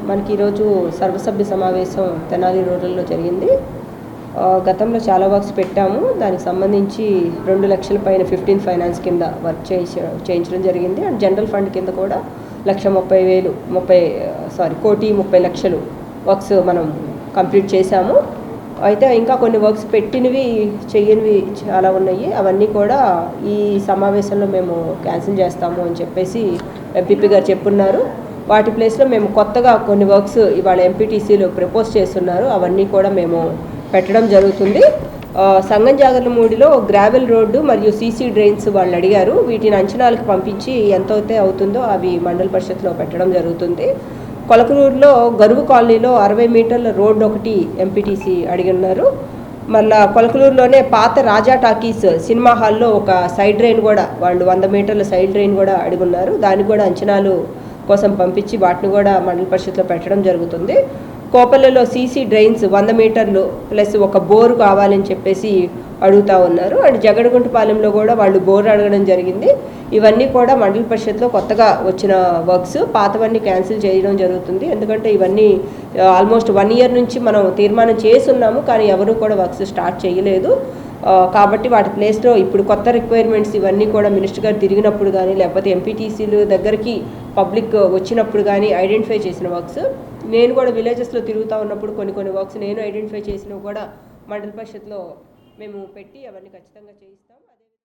మనకి ఈరోజు సర్వసభ్య సమావేశం తెనాలి రూరల్లో జరిగింది. గతంలో చాలా వర్క్స్ పెట్టాము. దానికి సంబంధించి 2 లక్షల పైన 15 ఫైనాన్స్ కింద వర్క్ చేయించడం జరిగింది. అండ్ జనరల్ ఫండ్ కింద కూడా 1,30,000 వర్క్స్ మనం కంప్లీట్ చేశాము. అయితే ఇంకా కొన్ని వర్క్స్ పెట్టినవి చెయ్యనివి చాలా ఉన్నాయి. అవన్నీ కూడా ఈ సమావేశంలో మేము క్యాన్సిల్ చేస్తాము అని చెప్పేసి ఎంపీపీ గారు చెప్పున్నారు. వాటి ప్లేస్లో మేము కొత్తగా కొన్ని వర్క్స్ ఇవాళ ఎంపీటీసీలో ప్రపోజ్ చేస్తున్నారు. అవన్నీ కూడా మేము పెట్టడం జరుగుతుంది. సంగం జాగర్లమూడిలో గ్రావెల్ రోడ్డు మరియు సీసీ డ్రైన్స్ వాళ్ళు అడిగారు. వీటిని అంచనాలకు పంపించి ఎంతైతే అవుతుందో అవి మండల పరిషత్లో పెట్టడం జరుగుతుంది. కొలకలూరులో గరువు కాలనీలో 60 మీటర్ల రోడ్డు ఒకటి ఎంపీటీసీ అడిగిన్నారు. మళ్ళీ కొలకలూరులోనే పాత రాజా టాకీస్ సినిమా హాల్లో ఒక సైడ్ డ్రైన్ కూడా వాళ్ళు 100 మీటర్ల సైడ్ డ్రైన్ కూడా అడుగున్నారు. దానికి కూడా అంచనాలు కోసం పంపించి వాటిని కూడా మండల పరిషత్లో పెట్టడం జరుగుతుంది. కోపల్లలో సీసీ డ్రైన్స్ 100 మీటర్లు ప్లస్ ఒక బోరు కావాలని చెప్పేసి అడుగుతూ ఉన్నారు. అండ్ జగడగుంటపాలెంలో కూడా వాళ్ళు బోరు అడగడం జరిగింది. ఇవన్నీ కూడా మండల పరిషత్లో కొత్తగా వచ్చిన వర్క్స్. పాతవన్నీ క్యాన్సిల్ చేయడం జరుగుతుంది. ఎందుకంటే ఇవన్నీ ఆల్మోస్ట్ 1 ఇయర్ నుంచి మనం తీర్మానం చేసి ఉన్నాము, కానీ ఎవరు కూడా వర్క్స్ స్టార్ట్ చేయలేదు. కాబట్టి వాటి ప్లేస్లో ఇప్పుడు కొత్త రిక్వైర్మెంట్స్ ఇవన్నీ కూడా మినిస్టర్ గారు తిరిగినప్పుడు కానీ లేకపోతే ఎంపీటీసీలు దగ్గరికి పబ్లిక్ వచ్చినప్పుడు కానీ ఐడెంటిఫై చేసిన వర్క్స్. నేను కూడా విలేజెస్లో తిరుగుతూ ఉన్నప్పుడు కొన్ని వర్క్స్ నేను ఐడెంటిఫై చేసినవి కూడా మండల పరిషత్లో మేము పెట్టి అవన్నీ ఖచ్చితంగా చేయిస్తాం.